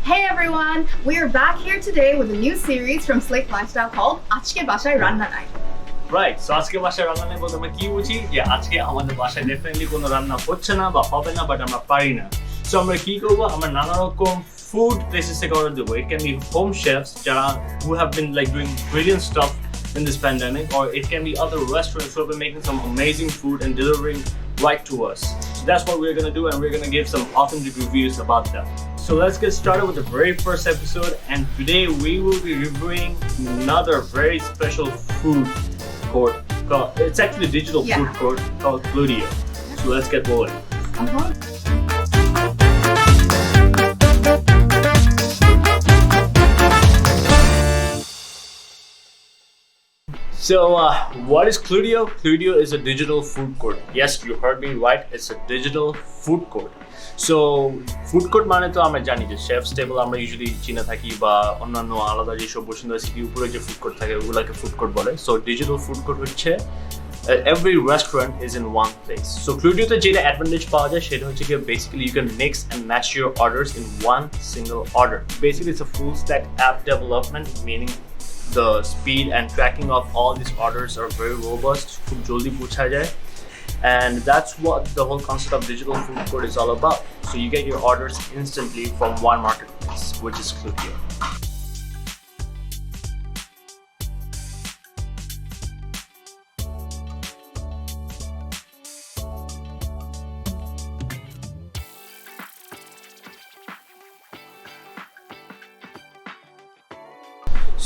Hey everyone, we are back here today with a new series from Slick Lifestyle called Ajke Bashai Ranna Night. Right, so আজকে বাসায় রান্না নিয়ে বলতে আমরা কি বুঝি যে আজকে আমাদের বাসায় ডেফিনেটলি কোনো রান্না হচ্ছে না বা হবে না বাট আমরা পারি না। সো আমরা কি করব, আমরা নানা রকম ফুড প্লেসেস থেকে অর্ডার দেবো। It can be home chefs যারা who have been like doing brilliant stuff in this pandemic, or it can be other restaurants who have been making some amazing food and delivering right to us. So that's what we're gonna do, and we're gonna give some authentic reviews about them. So let's get started with the very first episode, and today we will be reviewing another very special food court. It's actually a digital food court called KLUDIO. So let's get rolling. So what is KLUDIO? KLUDIO is a digital food court. Yes, you heard me right. It's a digital food court. So food court মানে তো আমরা জানি যে chefs table আমরা usually চিনে থাকি বা অন্যান্য আলাদা যেসব বসুন্ধরা সিটির উপরে যে ফুড কোর্ট থাকে ওগুলোকে ফুড কোর্ট বলে। সো ডিজিটাল ফুড কোর্ট হচ্ছে every restaurant is in one place. So KLUDIO তে যেটা অ্যাডভান্টেজ পাওয়া যায় সেটা হচ্ছে কি basically you can mix and match your orders in one single order. Basically it's a full stack app development, meaning the speed and tracking of all these orders are very robust. খুব জলদি পৌঁছা যায়. And that's what the whole concept of digital food court is all about. So you get your orders instantly from one marketplace, which is KLUDIO.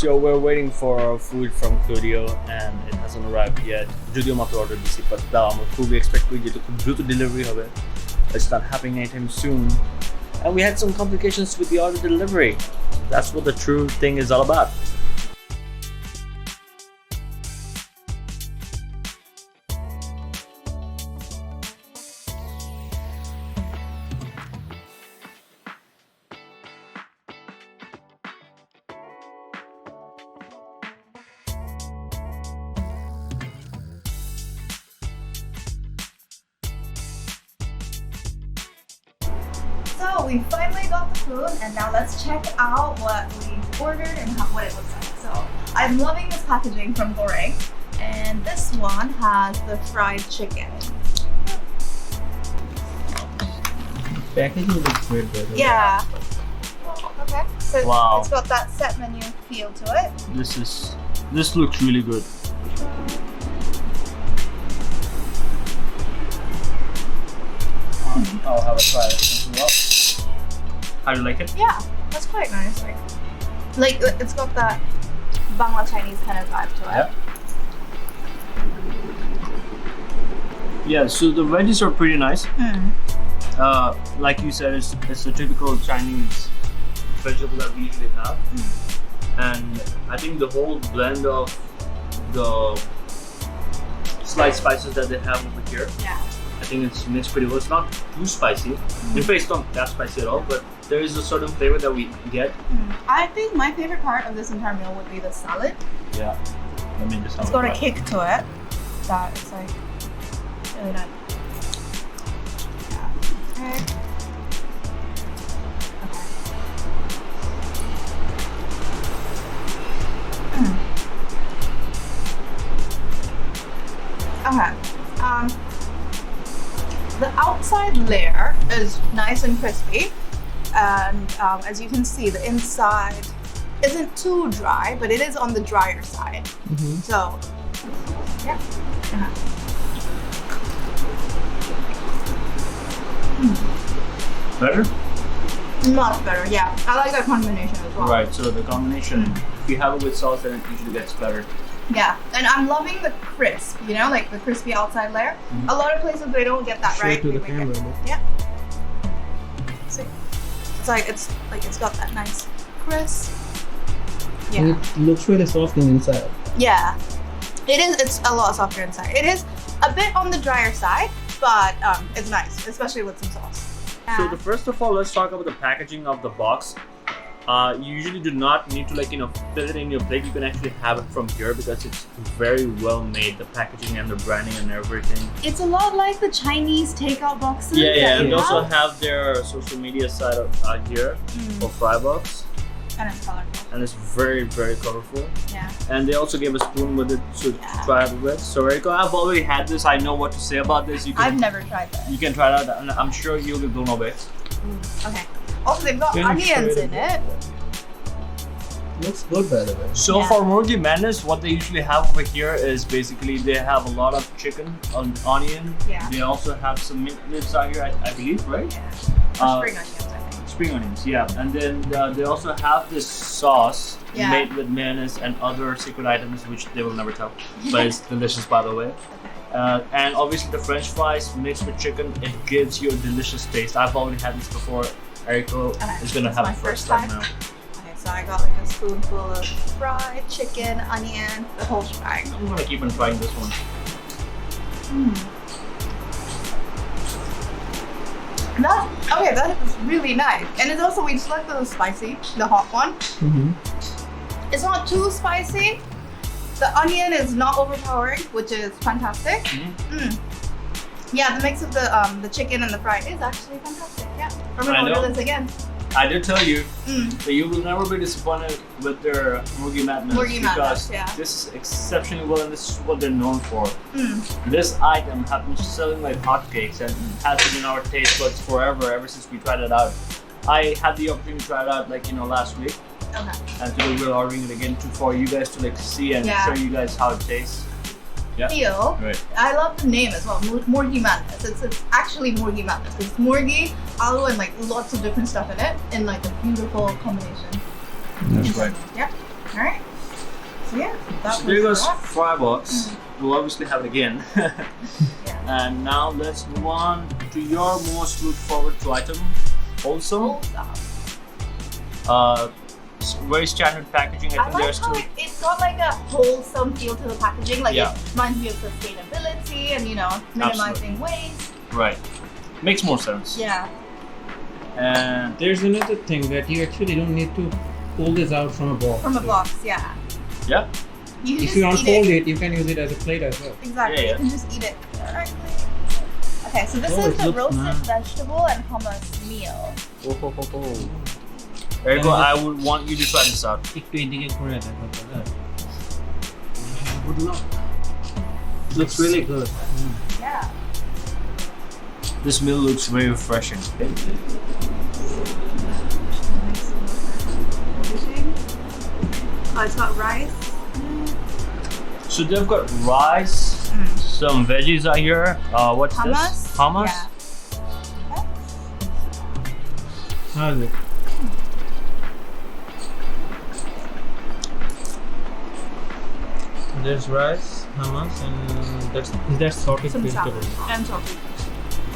So we're waiting for our food from KLUDIO and it hasn't arrived yet. Judio matra order disi, but we expect to do delivery of it. It's not happening anytime soon. And we had some complications with the order delivery. That's what the true thing is all about. So we finally got the food, and now let's check out what we ordered and what it looks like. So I'm loving this packaging from Goreng, and this one has the fried chicken. Packaging looks weird, by the way. Yeah. Okay. So Wow. it's got that set menu feel to it. This looks really good. I'll have a try as well. How do you like it? Yeah, that's quite nice. Like it's got that Bangla Chinese kind of vibe to it. Yeah, so the veggies are pretty nice. Like you said, it's a typical Chinese vegetable that we usually have. And I think the whole blend of the sliced spices that they have over here, I think it's mixed pretty well. It's not too spicy. In fact, it's not that spicy at all, but there is a certain flavor that we get. I think my favorite part of this entire meal would be the salad. Yeah. Let me just have It's got a kick to it that it's like really nice. Yeah. Okay. Okay. The outside layer is nice and crispy, and as you can see, the inside isn't too dry, but it is on the drier side. So, yeah. Better? Much better, yeah. I like that combination as well. Right, so the combination, if you have it with sauce, then it usually gets better. Yeah, and I'm loving the crisp, you know, like the crispy outside layer. A lot of places they don't get that right. To the camera. Yeah. See, it's got that nice crisp. Yeah. And it looks really soft on the inside. Yeah, it is. It's a lot softer inside. It is a bit on the drier side, but it's nice, especially with some sauce. So first of all, let's talk about the packaging of the box. You usually do not need to fit it in your plate. You can actually have it from here because it's very well made. The packaging and the branding and everything. It's a lot like the Chinese takeout boxes. Yeah, that and you they also have. have their social media side here for $5. And it's colorful. And it's very, very colorful. Yeah. And they also gave a spoon with it to try it with. So Eriko, I've already had this. I know what to say about this. I've never tried that. You can try it out, and I'm sure you'll be blown away. Okay. Also, they've got Can you onions show in it? it. Looks good, by the way. So Yeah. for Murgi Madness, what they usually have over here is basically they have a lot of chicken, onion. Yeah. They also have some mint lips out here, I believe, right? Yeah. Uh, Spring onions, I think. Spring onions, yeah. And then they also have this sauce Yeah. made with mayonnaise and other secret items, which they will never tell. But it's delicious, by the way. And obviously the French fries mixed with chicken, it gives you a delicious taste. I've already had this before. Eriko is gonna That's have my it first first time time. now. Okay, so I got like a spoonful of fried chicken, onion, the whole shebang. I'm gonna keep on trying this one. That is really nice. And it's also, we selected the spicy, the hot one. It's not too spicy. The onion is not overpowering, which is fantastic. Yeah, the mix of the chicken and the fry is actually fantastic. Yeah, I'm I gonna know. order this again. I did tell you that you will never be disappointed with their Murgi Madness Murgi Madness, because yeah. this is exceptionally well and this is what they're known for. This item has been selling like hotcakes and has been in our taste buds forever, ever since we tried it out. I had the opportunity to try it out last week, Okay. and today we're ordering it again for you guys to see and Yeah. show you guys how it tastes. Yeah. Feel. Right. I love the name as well, Murgi Madness. It's actually Murgi Madness. It's Murgi, aloo, and like lots of different stuff in it, in like a beautiful combination. That's right. Yep. All right. So yeah, that So there goes that. $5. We'll obviously have it again. And now let's move on to your most looked forward to item. Also, Cool stuff. very standard packaging. I I think like there's how two. it's got like a wholesome feel to the packaging. Like Yeah. it reminds me of sustainability and minimizing waste. Right. Makes more sense. Yeah. And There's another thing that you actually don't need to pull this out from a box. From a box, yeah. yeah, You can If just you eat unfold it. it, you can use it as a plate as well. Exactly. Yeah, You can just eat it directly. Okay, so this Oh, is it the looks roasted nice. vegetable and hummus meal. Eriko, I would want you to try this out. Looks really good. Yeah. This meal looks very refreshing. Oh, it's got rice. So they've got rice, some veggies out here. What's Hummus. this? Hummus. Yeah. How is it? There's rice, hummus, and that's salted Some salad vegetable. and salted.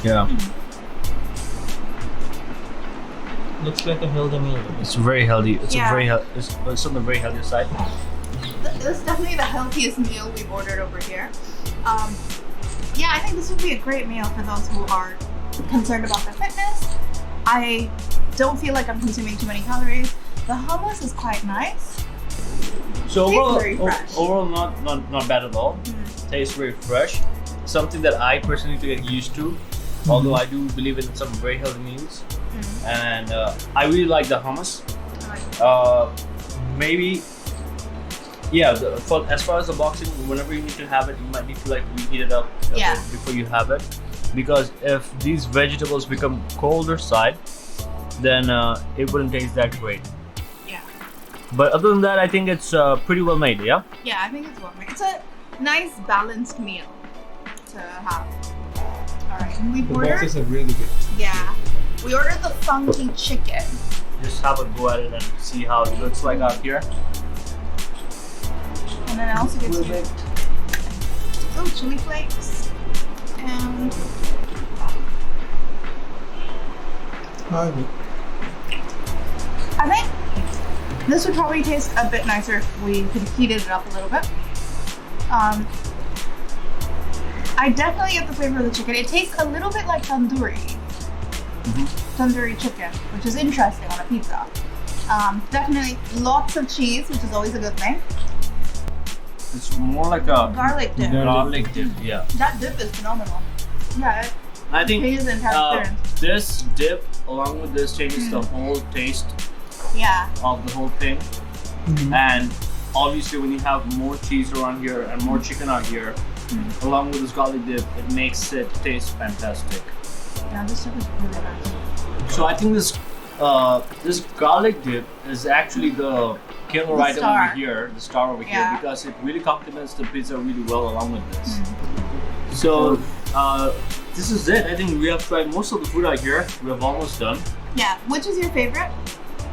Yeah. Looks like a healthy meal. It's very healthy. It's Yeah. it's on the very healthy side. This is definitely the healthiest meal we've ordered over here. Yeah, I think this would be a great meal for those who are concerned about their fitness. I don't feel like I'm consuming too many calories. The hummus is quite nice. So Tastes overall, very fresh. overall not bad at all. Tastes very fresh. Something that I personally get used to. Although I do believe in some very healthy meals. And I really like the hummus. Maybe, yeah. As far as the boxing, whenever you need to have it, you might need to reheat it up a Yeah. bit before you have it, because if these vegetables become colder side, then it wouldn't taste that great. Yeah. But other than that, I think it's pretty well made. Yeah. Yeah, I think it's well made. It's a nice balanced meal to have. Alright, and we've The ordered. boxes are really good. Yeah. We ordered the funky chicken. Just have a go at it and see how it looks like out here. And then I also get chili flakes. And How is it? I think this would probably taste a bit nicer if we could heated it up a little bit. I definitely get the flavor of the chicken. It tastes a little bit like tandoori. Tandoori chicken, which is interesting on a pizza. Definitely lots of cheese, which is always a good thing. It's more like a Garlic dip. garlic dip, yeah. That dip is phenomenal. Yeah, it I think changes the entire experience. this dip, along with this, changes the whole taste Yeah. of the whole thing. And obviously, when you have more cheese around here and more chicken out here, along with this garlic dip, it makes it taste fantastic. Yeah, this dip is really nice. So I think this garlic dip is actually the killer item star. over here, the star over here, Yeah. because it really complements the pizza really well along with this. So this is it. I think we have tried most of the food out here. We have almost done. Yeah, which is your favorite?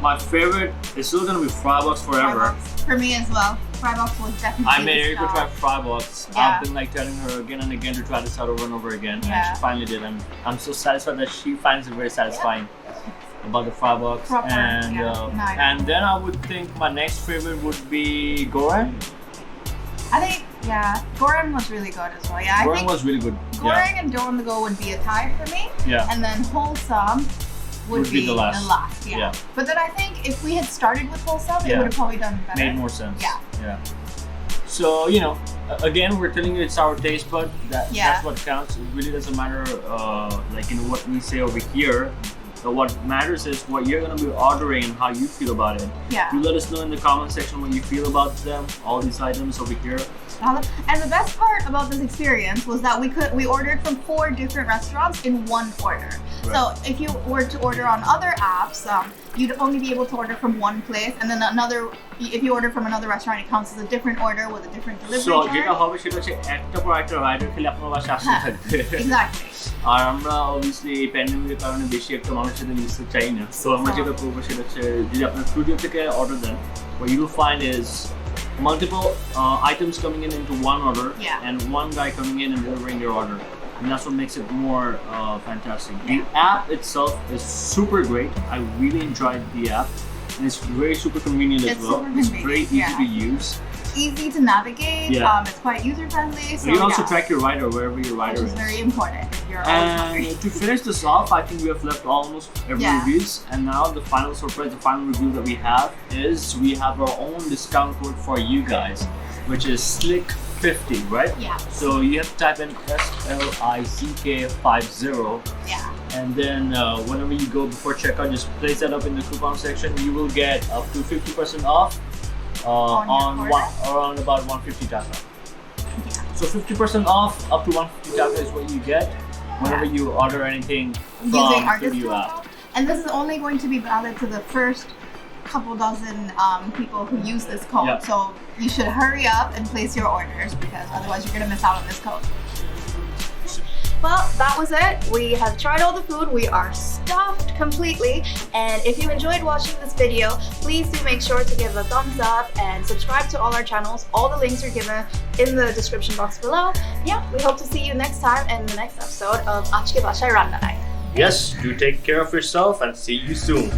My favorite is still gonna be Fry Box forever. Fry box. For me as well. Fry box was definitely I made the Erika star. try Fry Box. Yeah. I've been like telling her again and again to try this out over and over again, Yeah. and she finally did. And I'm so satisfied that she finds it very satisfying about the Fry Box. Proper, And nice. and then I would think my next favorite would be goreng. I think, yeah, goreng was really good as well. Yeah, I Goreng think was really good. goreng and dough on the go would be a tie for me. Yeah. And then wholesome would be the last. Yeah. Yeah. But then I think if we had started with wholesome, it Yeah. would have probably done better. Made more sense. Yeah. Yeah. So again, we're telling you it's our taste bud. That's what counts. It really doesn't matter, what we say over here. What matters is what you're gonna be ordering and how you feel about it. Yeah. You let us know in the comment section what you feel about them, all these items over here. And the best part about this experience was that we ordered from 4 different restaurants in one order. Right. So if you were to order on other apps, you'd only be able to order from one place, and then if you order from another restaurant, it counts as a different order with a different delivery So charge. যেটা হবে সেটা হচ্ছে একটা পর একটা rider খেলে আপনার বাসায় আসতে থাকবে। Exactly. আর আমরা obviously এই প্যান্ডেমিকের কারণে বেশি একটা মানুষের সাথে মিশতে চাই না। So আমরা যেটা করবো সেটা হচ্ছে যদি আপনার স্টুডিও থেকে অর্ডার দেন, what you'll find is multiple items coming in into one order, and one guy coming in and delivering your order, and that's what makes it more fantastic. The app itself is super great. I really enjoyed the app, and it's very super convenient as well. It's very easy to use. Easy to navigate. Yeah. It's quite user friendly. So you can also track your rider wherever your rider which is is. very important if you're always hungry. And to finish this off, I think we have left almost every reviews, and now the final surprise, the final review that we have is we have our own discount code for you guys, which is SLICK50, right? Yeah. So you have to type in SLICK50. Yeah. And then whenever you go before checkout, just place that up in the coupon section. You will get up to 50% off around about 150 taka. Yeah. So 50% off up to 150 taka is what you get whenever you order anything from Using our KLUDIO discount app. code. And this is only going to be valid to the first couple dozen people who use this code. Yeah. So you should hurry up and place your orders because otherwise you're going to miss out on this code. Well, that was it. We have tried all the food. We are stuffed completely. And if you enjoyed watching this video, please do make sure to give a thumbs up and subscribe to all our channels. All the links are given in the description box below. Yeah, we hope to see you next time in the next episode of Ajke Bashai Ranna. Yes, do take care of yourself and see you soon.